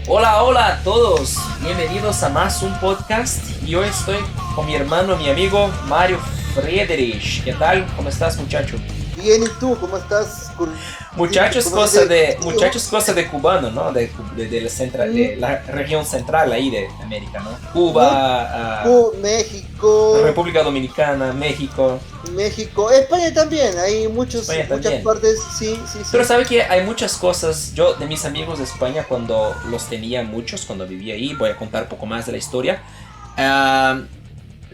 Hola, hola a todos, bienvenidos a más un podcast y hoy estoy con mi hermano, mi amigo Mario Friedrich. ¿Qué tal? ¿Cómo estás, muchacho? Bien, ¿y tú? ¿Cómo estás? ¿Cómo se dice? Muchachos cosa de cubano, ¿no? De Mm, la región central ahí de América, ¿no? Muy Cuba, México, República Dominicana, México, México, España también. Hay España muchas también. partes. Sí, sí, Pero sí. sabe que hay muchas cosas, yo de mis amigos de España cuando los tenía muchos, cuando vivía ahí, voy a contar un poco más de la historia. ah,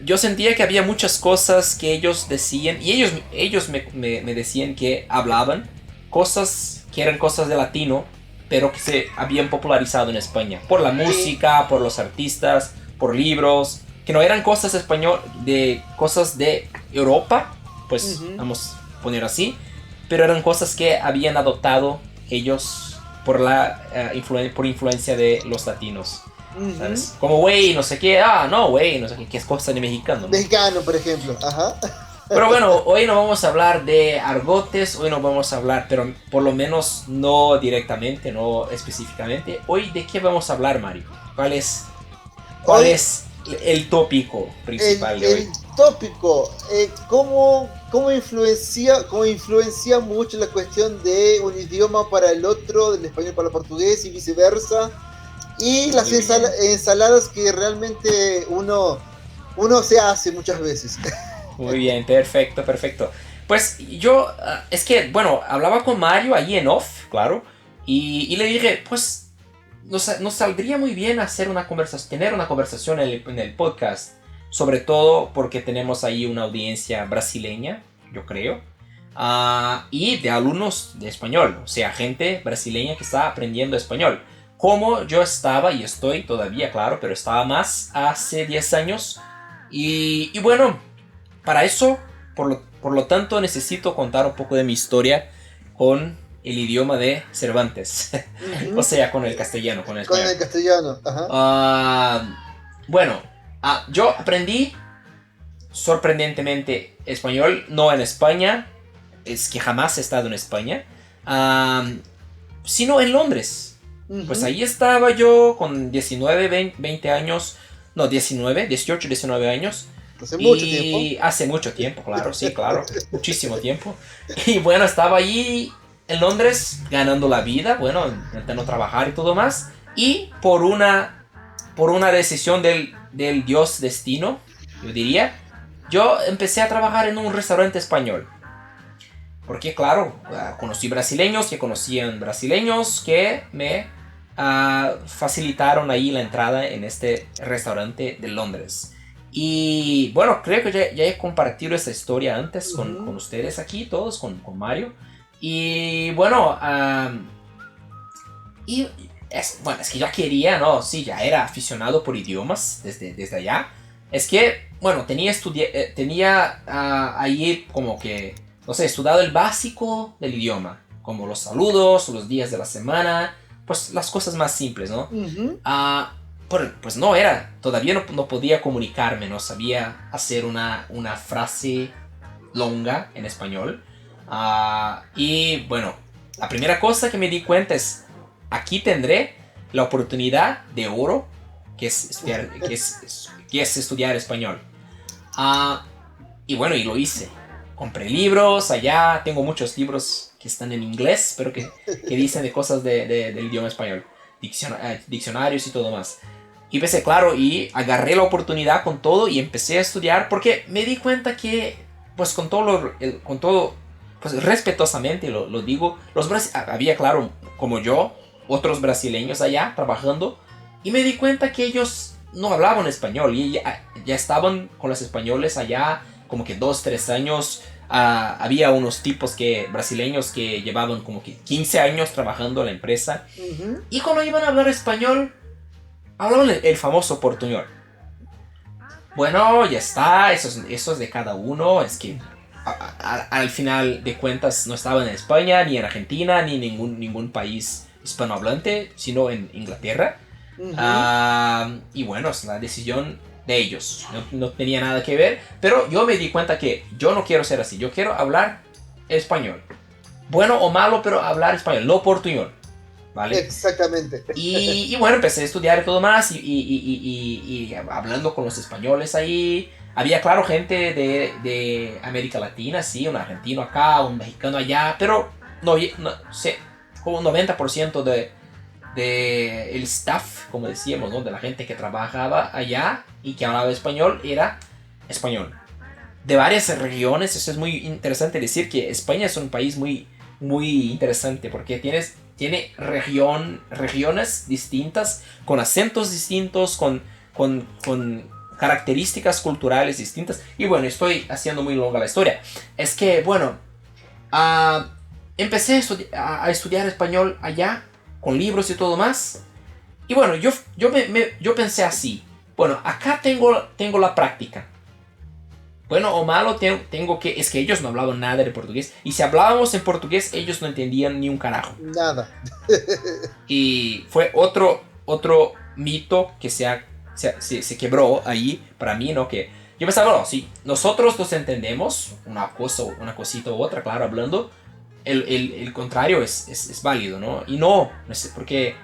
yo sentía que había muchas cosas que ellos decían, y ellos me decían que hablaban cosas que eran cosas de latino, pero que se habían popularizado en España, por la Sí. música, por los artistas, por libros, que no eran cosas cosas de Europa, pues Ujú, vamos a poner así, pero eran cosas que habían adoptado ellos por influencia de los latinos. ujú. ¿Sabes? Como güey, no sé qué, no, güey, no sé qué, que es cosa de mexicano, ¿no? Mexicano, por ejemplo. Ajá. Pero bueno, hoy no vamos a hablar de argotes, hoy no vamos a hablar, pero por lo menos no directamente, no específicamente. Hoy, ¿de qué vamos a hablar, Mario? ¿Cuál Hoy es el tópico principal de hoy? el tópico, cómo influencia mucho la cuestión de un idioma para el otro, del español para el portugués y viceversa. Y las Muy bien. ensaladas que realmente uno se hace muchas veces. Muy bien, perfecto, perfecto. Pues yo, es que, bueno, hablaba con Mario ahí en off, claro, y le dije, pues nos saldría muy bien hacer una conversación, tener una conversación en el podcast, sobre todo porque tenemos ahí una audiencia brasileña, yo creo, y de alumnos de español, o sea, gente brasileña que está aprendiendo español. Como yo estaba y estoy todavía, claro, pero estaba más hace 10 años. Y bueno, para eso, por lo tanto, necesito contar un poco de mi historia con el idioma de Cervantes. O Ujú. sea, con el castellano, con el Con español. el castellano, ajá. Bueno, yo aprendí sorprendentemente español, no en España, es que jamás he estado en España, ah, sino en Londres. Pues Ujú. ahí estaba yo con 19, 20 años, no, 19, 18, 19 años. Hace mucho tiempo. Y hace mucho tiempo, claro, sí, claro, muchísimo tiempo. Y bueno, estaba allí en Londres ganando la vida, bueno, intentando trabajar y todo más. Y por una decisión del dios destino, yo diría, yo empecé a trabajar en un restaurante español. Porque claro, conocí brasileños que conocían brasileños que me facilitaron ahí la entrada en este restaurante de Londres. Y bueno, creo que ya he compartido esta historia antes con Ujú. ustedes aquí, todos, con Mario. Y bueno, bueno, es que ya quería, ¿no? Sí, ya era aficionado por idiomas desde allá. Es que, bueno, tenía ahí como que, no sé, estudiado el básico del idioma, como los saludos, los días de la semana, pues las cosas más simples, ¿no? Ujú. Ah, pues no era, todavía no podía comunicarme, no sabía hacer una frase longa en español. Y bueno, la primera cosa que me di cuenta es, aquí tendré la oportunidad de oro que es estudiar español. Ah, y bueno, y lo hice. Compré libros allá, tengo muchos libros que están en inglés, pero que dicen de cosas del idioma español, diccionarios y todo más. Y empecé, claro, y agarré la oportunidad con todo y empecé a estudiar porque me di cuenta que, pues con todo, pues respetuosamente lo digo, había, claro, como yo, otros brasileños allá trabajando y me di cuenta que ellos no hablaban español y ya estaban con los españoles allá como que 2, 3 años. Había unos tipos brasileños que llevaban como que 15 años trabajando en la empresa Ujú. y cuando iban a hablar español hablaban el famoso portuñol. Bueno, ya está, eso es de cada uno. Es que al final de cuentas no estaban en España, ni en Argentina, ni en ningún país hispanohablante, sino en Inglaterra. Ujú. Y bueno, es la decisión de ellos. No tenía nada que ver, pero yo me di cuenta que yo no quiero ser así. Yo quiero hablar español. Bueno o malo, pero hablar español, no portuñol. ¿vale? Exactamente. Y bueno, empecé a estudiar y todo más y hablando con los españoles ahí. Había, claro, gente de América Latina, sí, un argentino acá, un mexicano allá, pero no sé, como un 90% de el staff, como decíamos, ¿no? De la gente que trabajaba allá y que hablaba español era español. De varias regiones, eso es muy interesante decir que España es un país muy interesante porque tiene regiones distintas, con acentos distintos, con características culturales distintas. Y bueno, estoy haciendo muy longa la historia. Es que, bueno, empecé a estudiar español allá, con libros y todo más. Y bueno, yo pensé así. Bueno, acá tengo la práctica. Bueno o malo, tengo que... Es que ellos no hablaban nada de portugués. Y si hablábamos en portugués, ellos no entendían ni un carajo. Nada. Y fue otro mito que se quebró ahí para mí, ¿no? Que yo pensaba, bueno, si nosotros nos entendemos, una cosita u otra, claro, hablando, el contrario es válido, ¿no? Y no sé, porque,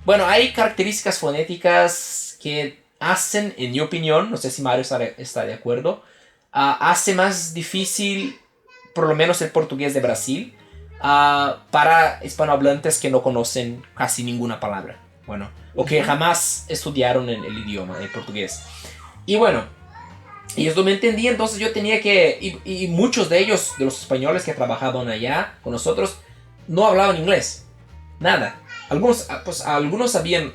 bueno, hay características fonéticas que hacen, en mi opinión, no sé si Mario está de acuerdo, hace más difícil, por lo menos el portugués de Brasil, para hispanohablantes que no conocen casi ninguna palabra. Bueno, o que jamás estudiaron el idioma, el portugués. Y bueno, ellos no me entendían, entonces yo tenía que... Y muchos de ellos, de los españoles que trabajaban allá con nosotros, no hablaban inglés. Nada. Algunos habían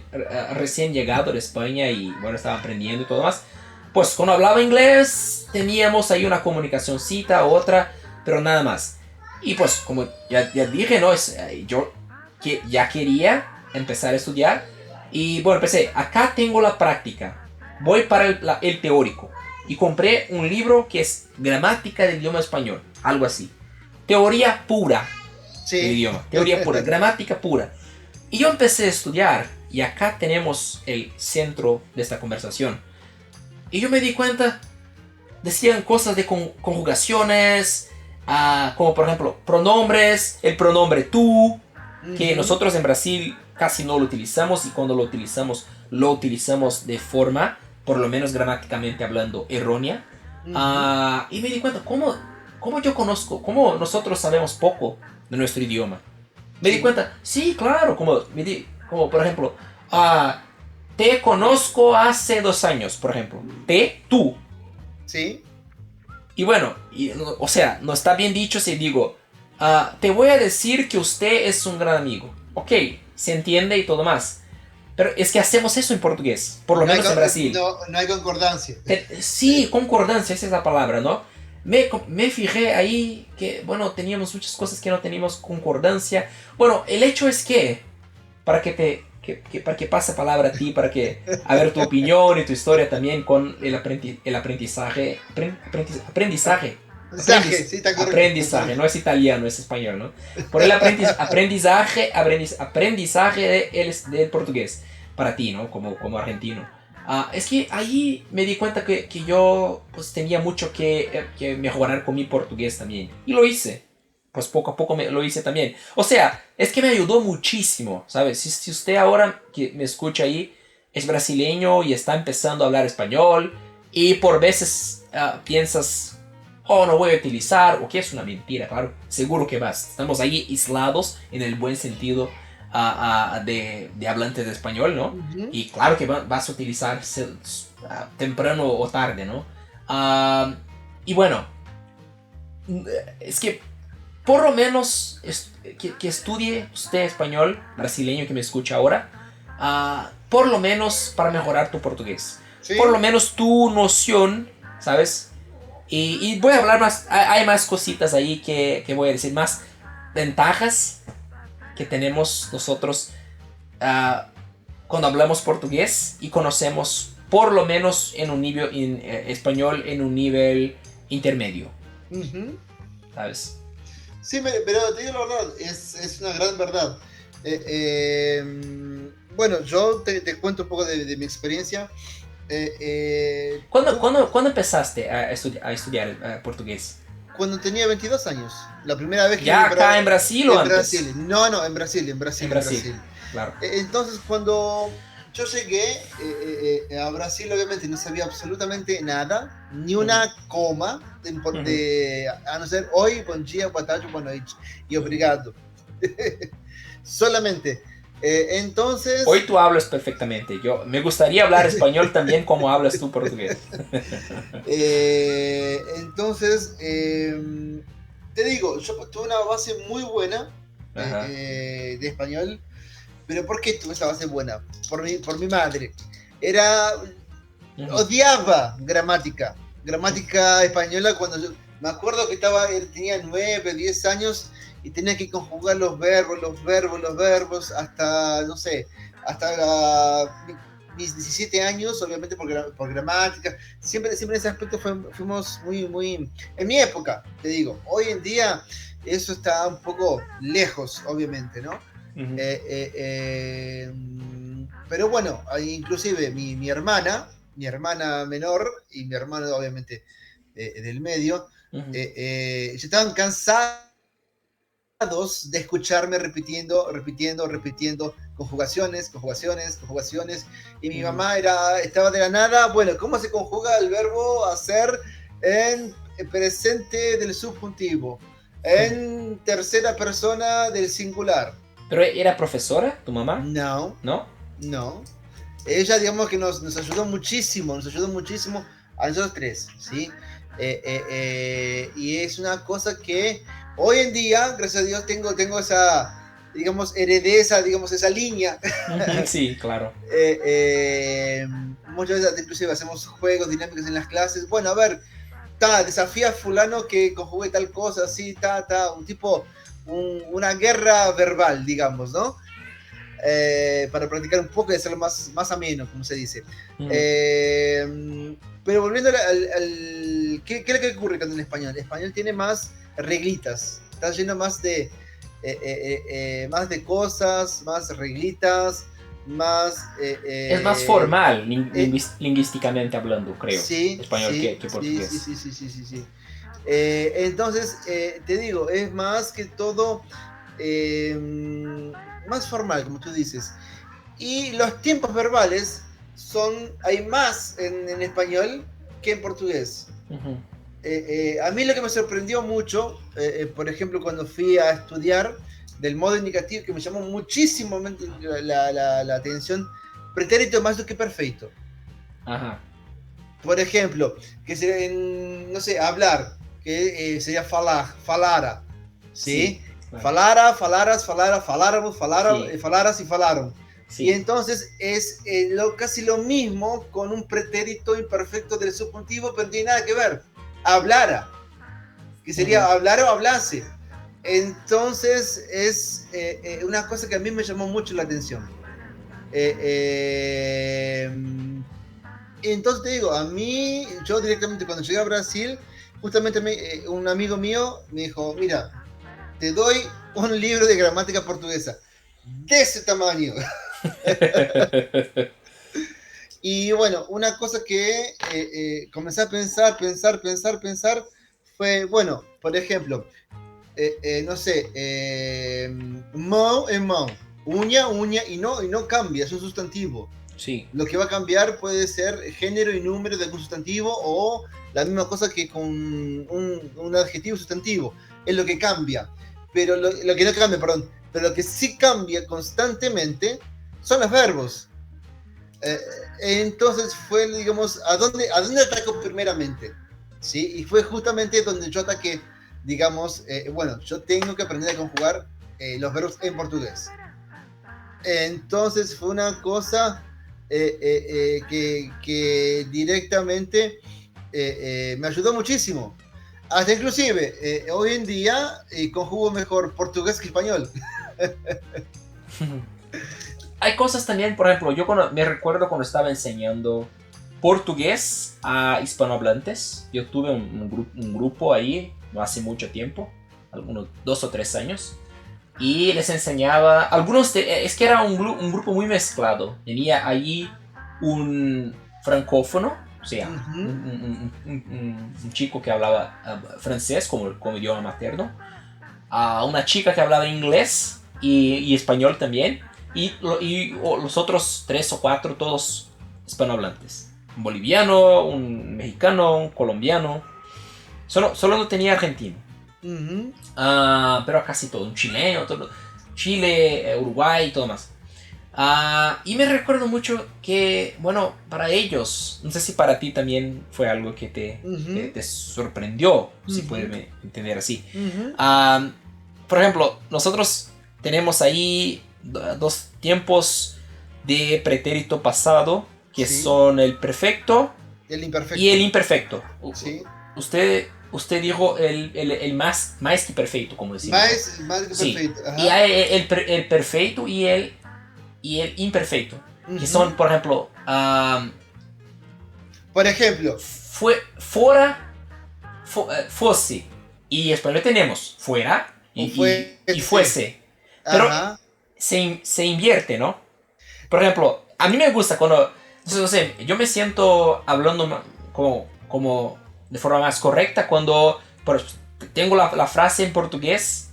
recién llegado de España y bueno, estaban aprendiendo y todo más. Pues cuando hablaba inglés teníamos ahí una comunicacióncita, otra, pero nada más. Y pues como ya dije, ¿no? Yo ya quería empezar a estudiar. Y bueno, empecé, acá tengo la práctica. Voy para el teórico. Y compré un libro que es Gramática del idioma español. Algo así. Teoría pura del idioma. Teoría pura, gramática pura. Y yo empecé a estudiar. Y acá tenemos el centro de esta conversación. Y yo me di cuenta, decían cosas de conjugaciones, como por ejemplo pronombres, el pronombre tú, que nosotros en Brasil casi no lo utilizamos y cuando lo utilizamos de forma, por lo menos gramáticamente hablando, errónea. Y me di cuenta, ¿cómo yo conozco, cómo nosotros sabemos poco de nuestro idioma? Me di cuenta, sí, claro, como por ejemplo, te conozco hace 2 años, por ejemplo. Tú. Sí. Y bueno, o sea, no está bien dicho si digo, te voy a decir que usted es un gran amigo. Ok, se entiende y todo más. Pero es que hacemos eso en portugués, por lo menos en Brasil. No hay concordancia. Sí, concordancia, esa es la palabra, ¿no? Me fijé ahí que, bueno, teníamos muchas cosas que no teníamos concordancia. Bueno, el hecho es que, para que pase palabra a ti, para que a ver tu opinión y tu historia también con el aprendizaje. Aprendizaje, no es italiano, es español, ¿no? Por el aprendizaje del portugués, para ti, ¿no? Como argentino. Es que ahí me di cuenta que yo pues tenía mucho que mejorar con mi portugués también. Y lo hice. Pues poco a poco lo hice también. O sea, es que me ayudó muchísimo, ¿sabes? Si usted ahora que me escucha ahí es brasileño y está empezando a hablar español y por veces piensas, oh, no voy a utilizar, o que es una mentira, claro, seguro que vas. Estamos ahí aislados en el buen sentido de hablantes de español, ¿no? Y claro que vas a utilizar temprano o tarde, ¿no? Y bueno, es que por lo menos que estudie usted español, brasileño que me escucha ahora, por lo menos para mejorar tu portugués. Sí. Por lo menos tu noción, ¿sabes? Y voy a hablar más, hay más cositas ahí que voy a decir, más ventajas que tenemos nosotros cuando hablamos portugués y conocemos por lo menos en un nivel español en un nivel intermedio. ¿Sabes? Sí, pero te digo la verdad, es una gran verdad. Bueno, yo te cuento un poco de mi experiencia. ¿Cuándo empezaste a estudiar portugués? Cuando tenía 22 años. La primera vez que... ¿Ya acá en Brasil o antes? Brasil. No, en Brasil. claro. Entonces, cuando yo llegué a Brasil, obviamente no sabía absolutamente nada, ni Ujú, una coma, ujú, a no ser hoy, bom dia, boa tarde, boa noite y ujú. obrigado. Solamente. Hoy Entonces, tú hablas perfectamente. Yo me gustaría hablar español también como hablas tú portugués. te digo, yo tuve una base muy buena Ajá. de español, pero ¿por qué tuve esa base buena? Por mi madre. Era, Ujú, odiaba gramática española cuando yo, me acuerdo que tenía 9, 10 años y tenía que conjugar los verbos, hasta, no sé, hasta mis 17 años, obviamente por gramática. Siempre en ese aspecto fuimos muy, en mi época, te digo, hoy en día eso está un poco lejos, obviamente, ¿no? ujú, Eh, eh, eh, pero bueno, inclusive mi hermana menor y mi hermano obviamente del medio, ujú, ya estaban cansados de escucharme repitiendo conjugaciones, y mi ujú, mamá estaba de la nada, bueno, ¿cómo se conjuga el verbo hacer en presente del subjuntivo? ujú. En tercera persona del singular. ¿Pero era profesora, tu mamá? No, ¿No? no. Ella, digamos que nos ayudó muchísimo a nosotros tres, ¿sí? Y es una cosa que hoy en día, gracias a Dios, tengo esa, digamos, heredé esa, digamos, esa línea. Ujú, sí, claro. eh, eh, Muchas veces inclusive hacemos juegos dinámicos en las clases. Bueno, a ver, desafía a fulano que conjugue tal cosa, así, un tipo, una guerra verbal, digamos, ¿no? Para practicar un poco y hacerlo más ameno, como se dice. Ujú, Pero volviendo ¿qué es lo que ocurre con el español? El español tiene más reglitas, está lleno más de cosas, más reglitas, más... es más formal, eh, lingüísticamente hablando, creo, sí, español sí, que sí, sí, portugués. sí, sí, sí, sí, sí. Entonces, te digo, es más que todo eh, más formal, como tú dices. Y los tiempos verbales hay más en español que en portugués. Ujú, A mí lo que me sorprendió mucho, por ejemplo, cuando fui a estudiar del modo indicativo, que me llamó muchísimo la atención, pretérito más do que perfecto. ajá, Por ejemplo, que sería, no sé, hablar, que sería falara, sí, ¿sí? claro. Faláramos, Sí, falaras y falaron. Y sí. entonces es casi lo mismo con un pretérito imperfecto del subjuntivo, pero no tiene nada que ver. Hablara, que Ujú, sería hablar o hablase. Entonces es una cosa que a mí me llamó mucho la atención. Eh, eh, entonces te digo, a mí, yo directamente cuando llegué a Brasil, justamente un amigo mío me dijo, mira, te doy un libro de gramática portuguesa de ese tamaño. Y bueno, una cosa que comencé a pensar, fue, bueno, por ejemplo, no sé, mão en mão, uña, y no cambia, es un sustantivo. sí. Lo que va a cambiar puede ser género y número de algún sustantivo o la misma cosa que con un adjetivo sustantivo. Es lo que cambia. Pero lo que no cambia, perdón. Pero lo que sí cambia constantemente son los verbos. Eh, entonces fue, digamos, ¿a dónde ataco primeramente? ¿Sí? Y fue justamente donde yo ataqué, digamos, bueno, yo tengo que aprender a conjugar los verbos en portugués. Entonces fue una cosa que directamente me ayudó muchísimo. Hasta inclusive, hoy en día conjugo mejor portugués que español. Hay cosas también, por ejemplo, me recuerdo cuando estaba enseñando portugués a hispanohablantes. Yo tuve un grupo ahí no hace mucho tiempo, algunos 2 o 3 años, y les enseñaba, es que era un grupo muy mezclado. Tenía allí un francófono, o sea, Ujú. un chico que hablaba francés como idioma materno, a una chica que hablaba inglés y español también, y los otros 3 o 4, todos hispanohablantes. Un boliviano, un mexicano, un colombiano. Solo no tenía argentino. Ujú. Pero casi todo. Un chileno, todo, Chile, Uruguay y todo más. Y me recuerdo mucho que, bueno, para ellos, no sé si para ti también fue algo que te sorprendió, si Ujú. puedes entender así. Ujú. Por ejemplo, nosotros tenemos ahí dos tiempos de pretérito pasado, que Sí. son el perfecto El imperfecto. y el imperfecto. Sí. Usted dijo el más que perfecto, como decimos. Más que Sí. perfecto. Ajá. Y hay el perfecto y el imperfecto. Que Ujú. son, por ejemplo, Por ejemplo, fuera, fosse. Y español tenemos fuera o y fuese. Pero Ajá. se invierte, ¿no? Por ejemplo, a mí me gusta cuando, no sé, yo me siento hablando como de forma más correcta cuando tengo la frase en portugués,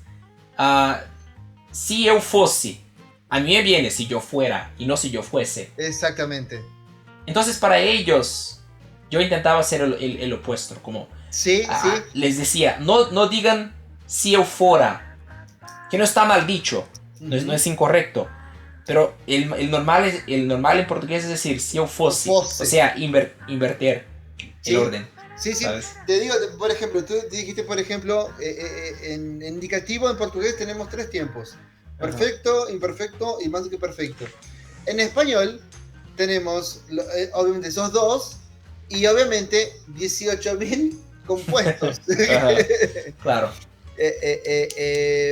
si eu fosse. A mí me viene si yo fuera y no si yo fuese. Exactamente. Entonces para ellos yo intentaba hacer el opuesto, como Sí, sí. les decía, no digan si eu fora, que no está mal dicho, no es incorrecto. Pero el normal en portugués es decir si eu fosse. Fosse. O sea, invertir Sí. el orden. Sí, sí. ¿Sabes? Te digo, por ejemplo, tú dijiste, por ejemplo, en indicativo en portugués tenemos 3 tiempos. Perfecto, imperfecto y más que perfecto. En español tenemos, obviamente, esos dos y obviamente 18.000 compuestos. Ajá, claro.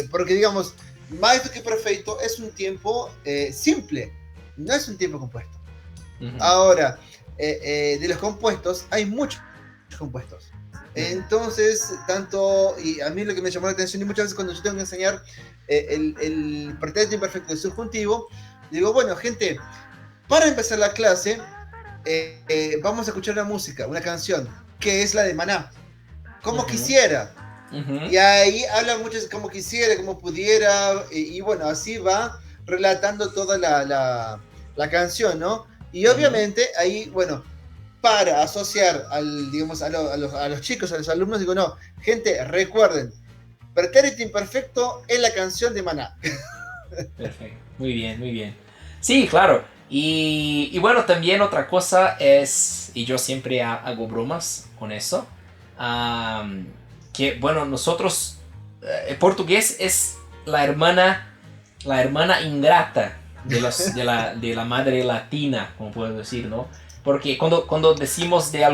Porque digamos, más que perfecto es un tiempo simple, no es un tiempo compuesto. Uh-huh. Ahora, de los compuestos, hay muchos compuestos. Entonces, y a mí lo que me llamó la atención, y muchas veces cuando yo tengo que enseñar el pretérito imperfecto del subjuntivo, digo, bueno, gente, para empezar la clase, vamos a escuchar una música, una canción, que es la de Maná, como quisiera. Uh-huh. Y ahí hablan muchos como quisiera, como pudiera, y bueno, así va relatando toda la canción, ¿no? Y obviamente ahí, bueno, para asociar digamos, a los chicos, a los alumnos, digo, no, gente, recuerden, pretérito imperfecto es la canción de Maná. Perfecto, muy bien, muy bien. Sí, claro. Y bueno, también otra cosa es, y yo siempre hago bromas con eso, que bueno, nosotros, el portugués es la hermana ingrata de la madre latina, como puedo decir, ¿no? Porque cuando decimos de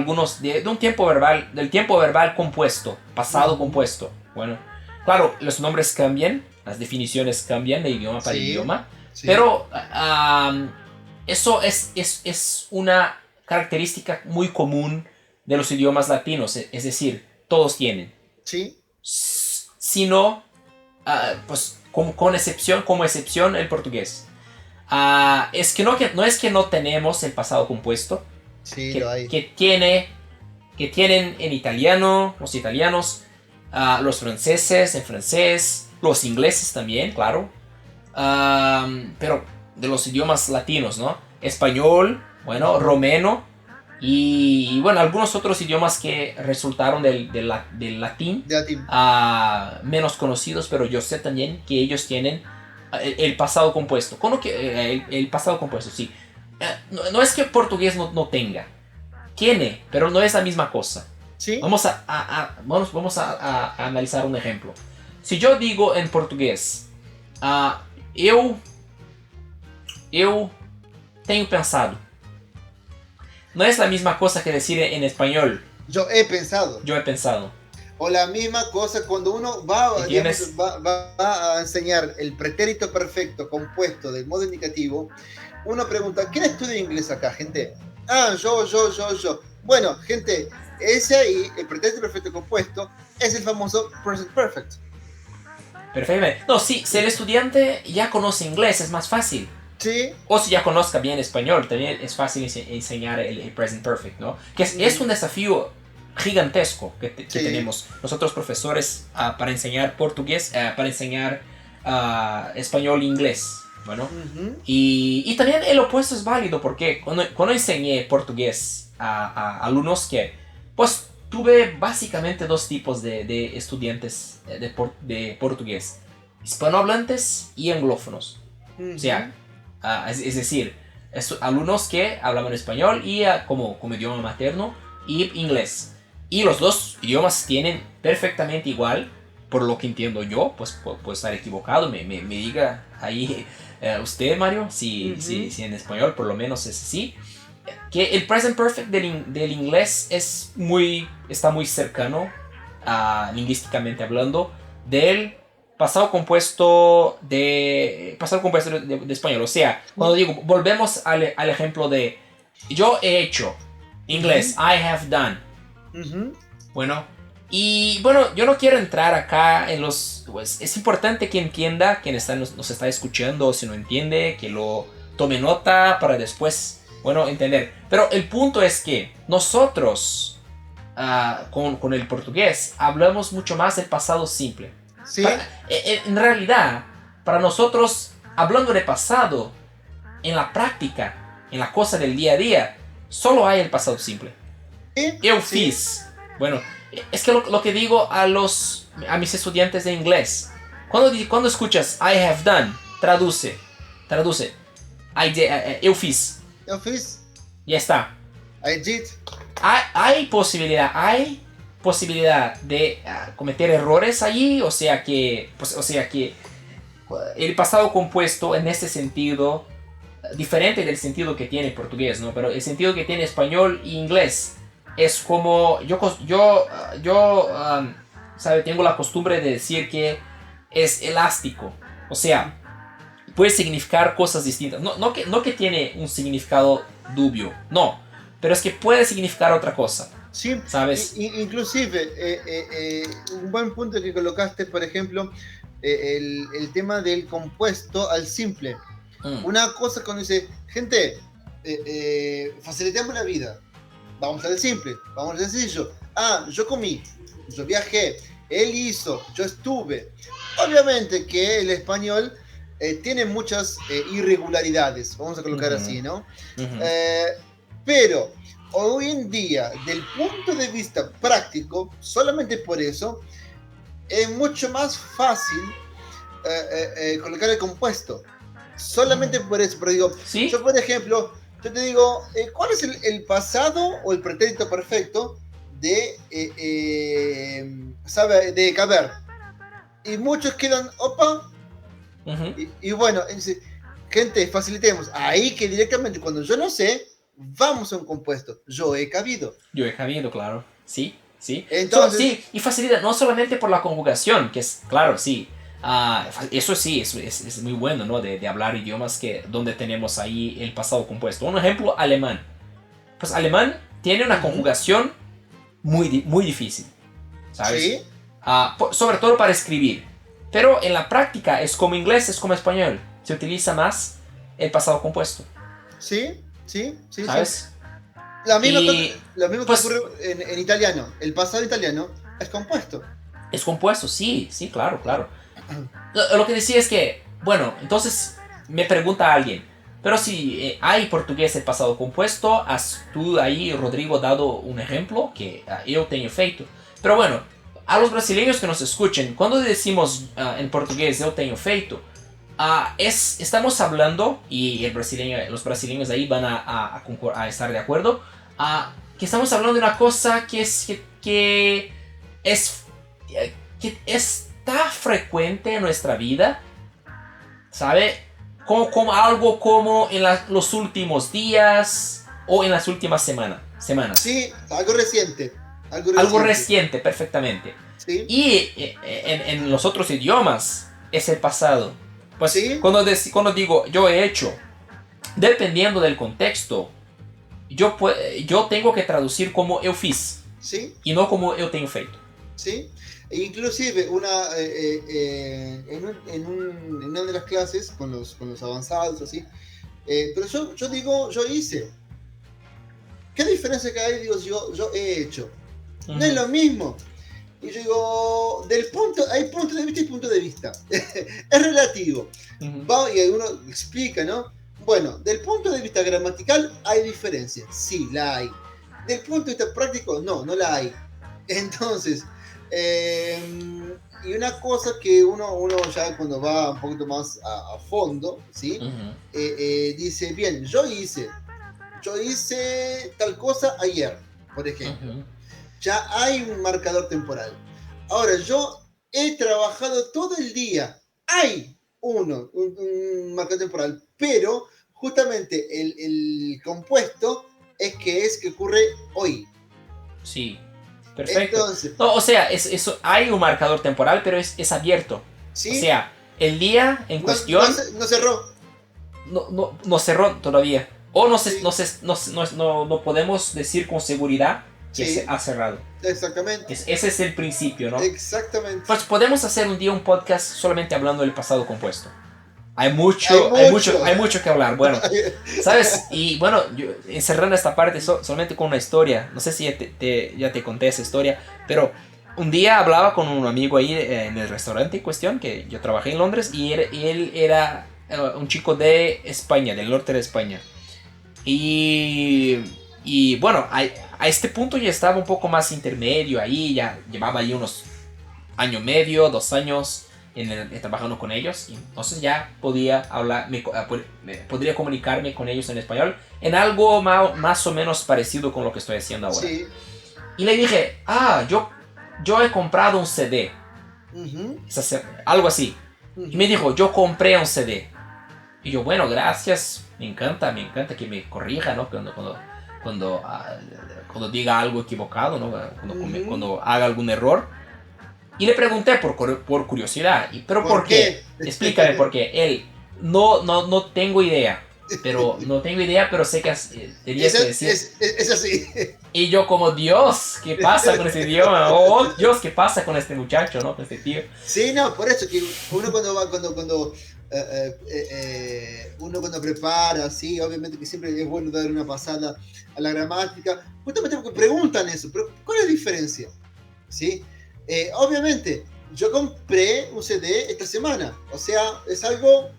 un tiempo verbal, del tiempo verbal compuesto, pasado compuesto, bueno, claro, los nombres cambian, las definiciones cambian de idioma para idioma, pero eso es una característica muy común de los idiomas latinos, es decir, todos tienen. Sí. Sino, pues como excepción el portugués. Es que no es que no tenemos el pasado compuesto, sí, lo hay. que tienen en italiano, los italianos, los franceses en francés, los ingleses también, claro, pero de los idiomas latinos, ¿no? Español, bueno, romeno y bueno, algunos otros idiomas que resultaron del latín, menos conocidos, pero yo sé también que ellos tienen el pasado compuesto. ¿Cómo que el pasado compuesto? Sí. No es que el portugués no tenga. Tiene, pero no es la misma cosa. ¿Sí? Vamos a analizar un ejemplo. Si yo digo en portugués, eu tenho pensado. No es la misma cosa que decir en español. Yo he pensado. Yo he pensado. O la misma cosa cuando uno va a enseñar el pretérito perfecto compuesto del modo indicativo, uno pregunta, ¿quién estudia inglés acá, gente? Yo. Bueno, gente, ese ahí, el pretérito perfecto compuesto, es el famoso present perfect. Perfectamente. No, sí, si el estudiante ya conoce inglés, es más fácil. Sí. O si ya conozca bien español, también es fácil enseñar el present perfect, ¿no? Que es un desafío gigantesco que tenemos nosotros profesores para enseñar portugués, para enseñar español e inglés. Bueno, Ujú. y también el opuesto es válido porque cuando enseñé portugués a alumnos que, pues tuve básicamente dos tipos de estudiantes de portugués, hispanohablantes y anglófonos. O sea, Ujú. es decir, alumnos que hablaban español y como idioma materno y inglés. Y los dos idiomas tienen perfectamente igual, por lo que entiendo yo, pues puedo estar equivocado, me diga ahí usted, Mario, si Ujú. en español por lo menos es así, que el present perfect del inglés está muy cercano, lingüísticamente hablando, del pasado compuesto de español. O sea, cuando Sí. digo, volvemos al ejemplo de yo he hecho, inglés, Ujú. I have done. Ujú. Bueno, y bueno, yo no quiero entrar acá en los... Pues es importante que entienda quien nos está escuchando, si no entiende, que lo tome nota para después, bueno, entender. Pero el punto es que nosotros, con el portugués, hablamos mucho más del pasado simple. Para- Sí. en realidad, para nosotros, hablando de pasado, en la práctica, en la cosa del día a día, solo hay el pasado simple. Sí. Eu Sí. fiz. Bueno, es que lo que digo a mis estudiantes de inglés, cuando escuchas I have done, traduce, eu fiz, Office. ya está. I did. Hay posibilidad de cometer errores allí, o sea que el pasado compuesto en este sentido, diferente del sentido que tiene portugués, ¿no? Pero el sentido que tiene español e inglés es como ¿sabe? Tengo la costumbre de decir que es elástico, o sea, puede significar cosas distintas. No que tiene un significado dubio, no, pero es que puede significar otra cosa, Sí, ¿sabes? inclusive, un buen punto que colocaste, por ejemplo, el tema del compuesto al simple. Mm, Una cosa cuando dice, gente, facilitemos la vida, vamos al simple, vamos al sencillo. Ah, yo comí, yo viajé, él hizo, yo estuve. Obviamente que el español tiene muchas irregularidades, vamos a colocar ujú, así, ¿no? ujú, Eh, pero hoy en día, del punto de vista práctico, solamente por eso, es mucho más fácil colocar el compuesto. Solamente por eso. Pero digo, ¿Sí? yo por ejemplo, yo te digo, ¿cuál es el pasado o el pretérito perfecto de caber? Y muchos quedan, opa, Ujú. y bueno, dice, gente, facilitemos. Ahí que directamente cuando yo no sé, vamos a un compuesto. Yo he cabido. Yo he cabido, claro. Sí, sí. Entonces, Sí, y facilita no solamente por la conjugación, que es, claro, sí. Eso sí, es muy bueno, ¿no? De hablar idiomas donde tenemos ahí el pasado compuesto. Un ejemplo, alemán. Pues alemán tiene una ujú, conjugación muy difícil, ¿sabes? sí, Sobre todo para escribir. Pero en la práctica es como inglés, es como español. Se utiliza más el pasado compuesto, sí, sí, sí, sí. ¿sabes? La misma cosa, Y lo mismo que ocurre pues en italiano. El pasado italiano es compuesto. es compuesto, sí, sí, claro, claro. Lo que decía es que, bueno, entonces me pregunta alguien, pero si hay portugués el pasado compuesto, has tú ahí, Rodrigo, dado un ejemplo que yo tengo feito. Pero bueno, a los brasileños que nos escuchen, cuando decimos en portugués yo tengo feito, estamos hablando, y los brasileños ahí van a estar de acuerdo, que estamos hablando de una cosa que es, que está frecuente en nuestra vida, ¿sabe? Como algo como en los últimos días o en las últimas semanas. Sí, algo reciente. Algo Algo reciente. reciente, perfectamente. Sí, Y en los otros idiomas es el pasado. Pues sí, cuando digo yo he hecho, dependiendo del contexto, yo tengo que traducir como eu fiz sí, y no como eu tenho feito. sí. E inclusive en una de las clases con los avanzados, así, pero yo digo, yo hice. ¿Qué diferencia que hay? Digo, yo he hecho. No es Ujú. lo mismo. Y yo digo, hay punto de vista y punto de vista. Es relativo. Y uno explica, ¿no? Bueno, del punto de vista gramatical hay diferencias. Sí, la hay. Del punto de vista práctico, no la hay. Entonces, y una cosa que uno ya cuando va un poquito más a fondo, ¿sí? Dice, bien, yo hice tal cosa ayer, por ejemplo. Ya hay un marcador temporal. Ahora, yo he trabajado todo el día. Hay un marcador temporal, pero justamente el compuesto es que ocurre hoy. Sí, perfecto. Entonces, no, o sea, hay un marcador temporal, pero es abierto. ¿sí? O sea, el día en cuestión no cerró. No cerró todavía. O Sí. no podemos decir con seguridad que Sí. se ha cerrado. Exactamente. Ese es el principio, ¿no? Exactamente. Pues podemos hacer un día un podcast solamente hablando del pasado compuesto. Hay mucho que hablar. Bueno, ¿sabes? Y bueno, yo encerrando esta parte solamente con una historia. No sé si ya te conté esa historia, pero un día hablaba con un amigo ahí en el restaurante en cuestión, que yo trabajé en Londres, y él era un chico de España, del norte de España. Y bueno, a este punto ya estaba un poco más intermedio ahí, ya llevaba ahí unos año medio, 2 años trabajando con ellos, y entonces ya podía hablar, podría comunicarme con ellos en español en algo más o menos parecido con lo que estoy haciendo ahora. Sí. Y le dije, yo he comprado un CD, algo así. Y me dijo, yo compré un CD. Y yo, bueno, gracias, me encanta que me corrija, ¿no? Cuando diga algo equivocado, ¿no? Cuando haga algún error. Y le pregunté por curiosidad, ¿pero por qué? Explícame por qué. Él, no tengo idea, pero sé que tenías que decir. Es así. Y yo como, Dios, ¿qué pasa con este idioma? Oh, Dios, ¿qué pasa con este muchacho, no? Con este tío. Sí, no, por eso que uno cuando prepara, sí, obviamente que siempre es bueno dar una pasada a la gramática, justamente porque preguntan eso, pero ¿cuál es la diferencia? ¿Sí? Obviamente, yo compré un CD esta semana, o sea, es algo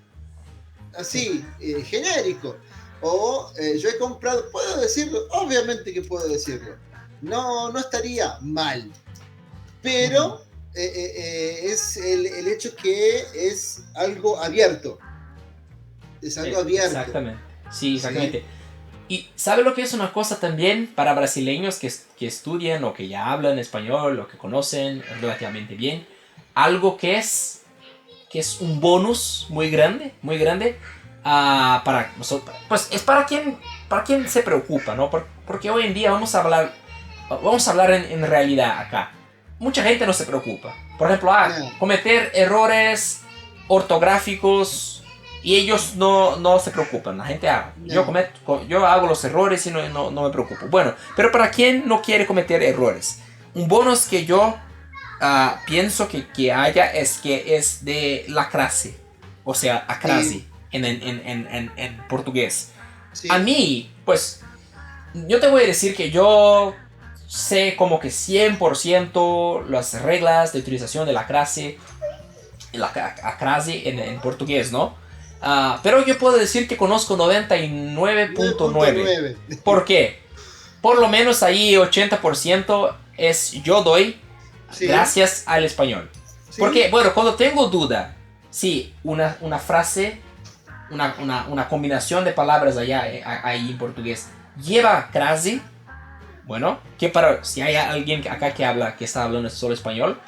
así, genérico. O yo he comprado, ¿puedo decirlo? Obviamente que puedo decirlo. No estaría mal, pero es el hecho que es algo abierto. Es algo abierto. Exactamente. Sí, exactamente. ¿Sí? Y ¿sabe lo que es una cosa también para brasileños que estudian o que ya hablan español o que conocen relativamente bien? Algo que es un bonus muy grande para nosotros. Pues es para quien se preocupa, ¿no? Porque hoy en día vamos a hablar en realidad acá. Mucha gente no se preocupa. Por ejemplo, cometer errores ortográficos y ellos no se preocupan. La gente yo hago los errores y no me preocupo. Bueno, pero para quien no quiere cometer errores, un bonus que yo pienso que haya es de la clase, o sea, a clase, sí. en portugués. Sí. A mí, pues, yo te voy a decir que yo sé como que 100% las reglas de utilización de la clase, en portugués, ¿no? Pero yo puedo decir que conozco 99.9. ¿Por qué? Por lo menos ahí 80% es yo doy gracias al español. Sí. Porque, bueno, cuando tengo duda, sí, una frase, una combinación de palabras ahí en portugués lleva crase, bueno, que si hay alguien acá que está hablando solo español,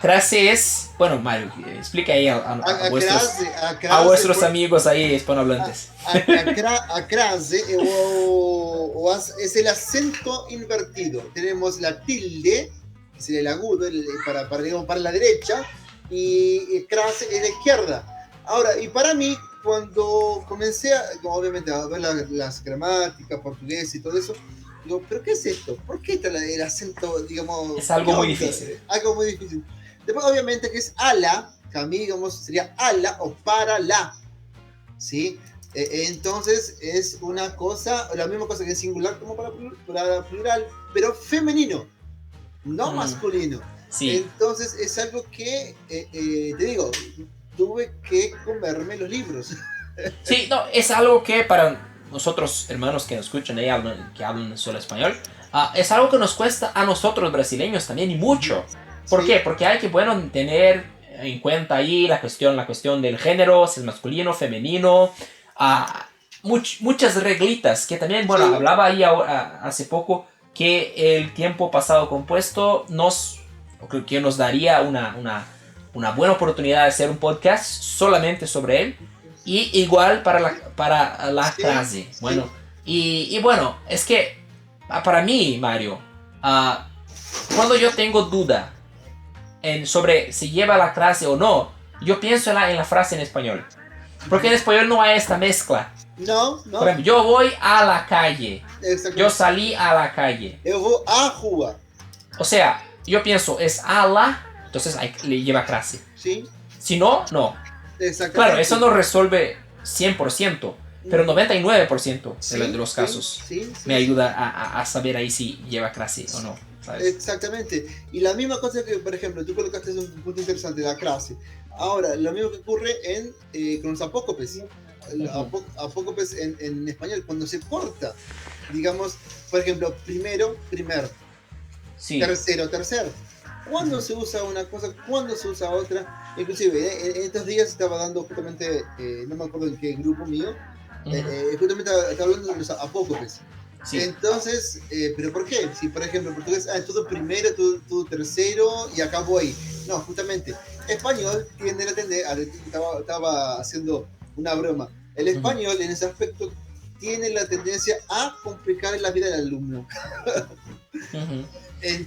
crase es, bueno, Mario, explica ahí a vuestros amigos ahí hispanohablantes. A crase es el acento invertido. Tenemos la tilde, que es el agudo, para la derecha, y crase es la izquierda. Ahora, y para mí, cuando comencé obviamente a ver las gramáticas portuguesas y todo eso, digo, ¿pero qué es esto? ¿Por qué está el acento, digamos? Es algo muy difícil. Algo muy difícil. Después, obviamente, que es ala, que a mí, digamos, sería ala o para la, ¿sí? Entonces, es una cosa, la misma cosa que en singular como para plural, pero femenino. no masculino. Sí. Entonces es algo que, te digo, tuve que comerme los libros. Sí, no, es algo que para nosotros, hermanos que nos escuchan ahí, que hablan solo español, es algo que nos cuesta a nosotros brasileños también y mucho. ¿Por Sí. qué? Porque hay que, bueno, tener en cuenta ahí la cuestión del género, si es masculino, femenino, muchas reglitas que también, bueno, Sí. hablaba ahí hace poco que el tiempo pasado compuesto que nos daría una buena oportunidad de hacer un podcast solamente sobre él. Y igual para la Sí, clase. sí. Bueno, y bueno, es que para mí, Mario, cuando yo tengo duda sobre si lleva la clase o no, yo pienso en la frase en español. Porque en español no hay esta mezcla. No, Por no, ejemplo, yo voy a la calle. Yo exactamente. salí a la calle. Eu vou à rua. O sea, yo pienso, es a la, entonces le lleva clase. Sí, Si no, no. exactamente. Claro, eso no resuelve 100%, pero 99% Sí, de los casos sí, me ayuda a saber ahí si lleva clase o no, ¿sabes? Exactamente. Y la misma cosa que, por ejemplo, tú colocaste un punto interesante, la clase. Ahora, lo mismo que ocurre con los apócopes. Apócopes en español, cuando se corta, digamos, por ejemplo, primer, Sí. tercero. ¿Cuándo se usa una cosa? ¿Cuándo se usa otra? Inclusive, en estos días estaba dando justamente, no me acuerdo en qué grupo mío, justamente estaba hablando de los apócopes. Sí. Entonces, ¿pero por qué? Si, por ejemplo, en portugués, todo primero, todo tercero y acabo ahí. No, justamente, español tiene la tendencia, estaba haciendo una broma. El español, en ese aspecto, tiene la tendencia a complicar la vida del alumno.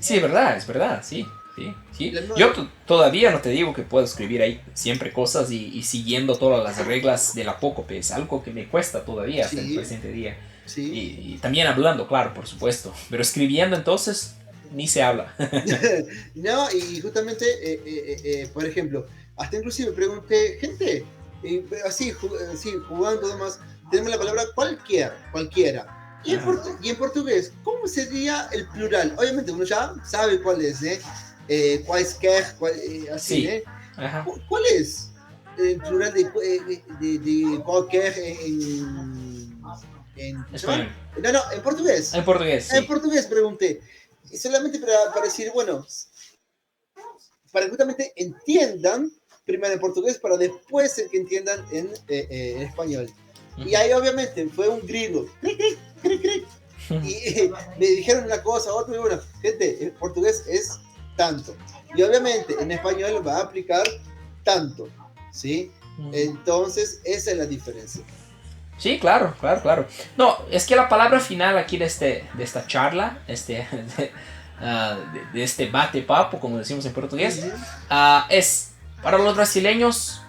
Sí, es verdad, sí. Sí. Yo todavía no te digo que puedo escribir ahí siempre cosas y siguiendo todas las reglas del apócope. Es algo que me cuesta todavía hasta el presente día. Sí. Y también hablando, claro, por supuesto. Pero escribiendo entonces ni se habla. No, y justamente, por ejemplo, hasta inclusive pregunté, gente, así jugando demás, tenemos la palabra cualquiera. Y en portugués, ¿cómo sería el plural? Obviamente uno ya sabe cuál es, cualquier, así, Sí. ¿eh? ¿Cuál es el plural de cualquier en español? No, en portugués. En portugués, sí. En portugués pregunté. Y solamente para decir, bueno, para que justamente entiendan primero en portugués para después que entiendan en español. Y ahí obviamente fue un grito. Y me dijeron una cosa, otra, y bueno, gente, en portugués es tanto. Y obviamente en español va a aplicar tanto, ¿sí? Entonces, esa es la diferencia. Sí, claro. No, es que la palabra final aquí de esta charla, de este bate-papo, como decimos en portugués, es, para los brasileños,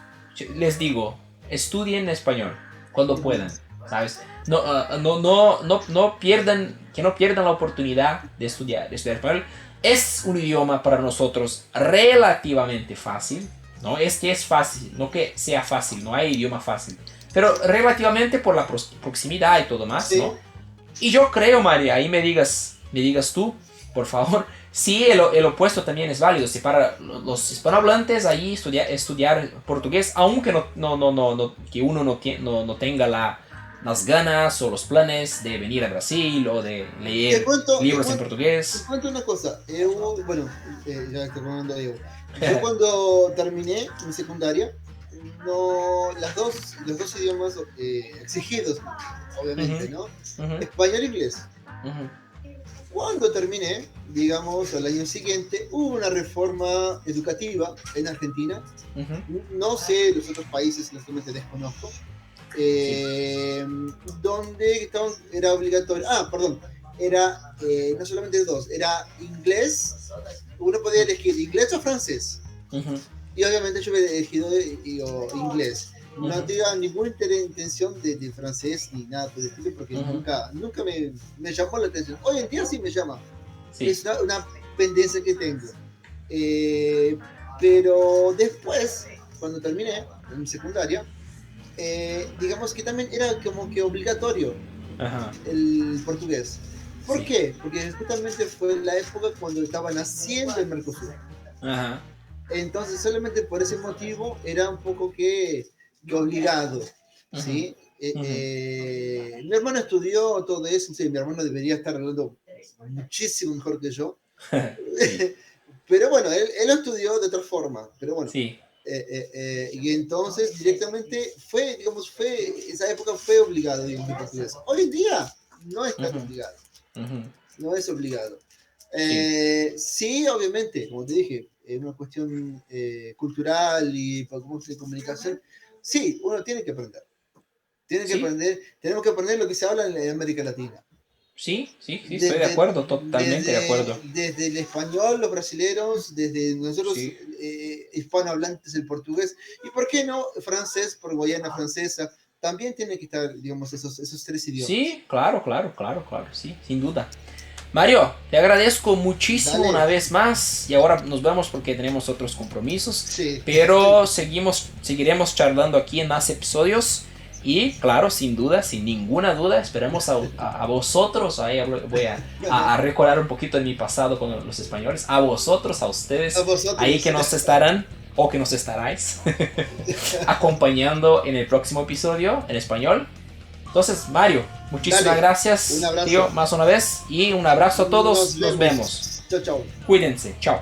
les digo, estudien español cuando puedan, ¿sabes? No pierdan la oportunidad de estudiar español. Es un idioma para nosotros relativamente fácil, ¿no? Es que es fácil, no que sea fácil, no hay idioma fácil. Pero relativamente por la proximidad y todo más, ¿no? Y yo creo, María, ahí me digas tú, por favor, sí, el opuesto también es válido. Si para los hispanohablantes ahí estudiar portugués, aunque que uno no tenga las ganas o los planes de venir a Brasil o de leer libros en portugués. Te cuento una cosa, ya estoy hablando de yo cuando terminé mi secundaria, los dos idiomas exigidos, obviamente, ¿no? Español e inglés. Cuando terminé, digamos, al año siguiente, hubo una reforma educativa en Argentina. No sé los otros países, honestamente desconozco. Donde era obligatorio. Era no solamente dos, era inglés. Uno podía elegir inglés o francés. Y obviamente yo había elegido inglés. No tenía ninguna intención de francés ni nada por el estilo, porque nunca me llamó la atención. Hoy en día sí me llama. Sí. Es una pendencia que tengo. Pero después, cuando terminé en secundaria, digamos que también era como que obligatorio el portugués. ¿Por Sí. qué? Porque justamente fue la época cuando estaba naciendo el Mercosur. Ajá. Entonces, solamente por ese motivo era un poco que obligado, Ujú, ¿sí? ujú. Mi hermano estudió todo eso, sí, mi hermano debería estar hablando muchísimo mejor que yo, Sí, pero bueno, él lo estudió de otra forma, pero bueno. sí, Y entonces directamente fue, digamos, esa época fue obligado, digamos, el portugués. Hoy en día no es tan ujú, obligado, ujú, no es obligado. sí, Sí, obviamente, como te dije, es una cuestión cultural y de comunicación. Sí, uno tiene que aprender. Tiene que sí, aprender, tenemos que aprender lo que se habla en América Latina. sí, sí, sí, estoy de Desde, acuerdo, totalmente de acuerdo. desde el español, los brasileros, desde nosotros Sí, hispanohablantes, el portugués, y por qué no francés, por Guayana francesa, también tiene que estar, digamos, esos tres idiomas. sí, claro, claro, claro, claro, sí, sin duda. Mario, te agradezco muchísimo una Dale, vez más y ahora nos vemos porque tenemos otros compromisos, sí, pero seguiremos charlando aquí en más episodios y claro, sin duda, sin ninguna duda, esperemos a vosotros, ahí voy a recordar un poquito de mi pasado con los españoles, a vosotros, a a ustedes, ahí vosotros. que nos estarán o que nos estaráis acompañando en el próximo episodio en español. Entonces, Mario, muchísimas Dale, un gracias, tío, abrazo, más una vez. Y un abrazo a todos. nos Nos vemos. vemos. Chao, chao. Cuídense. Chao.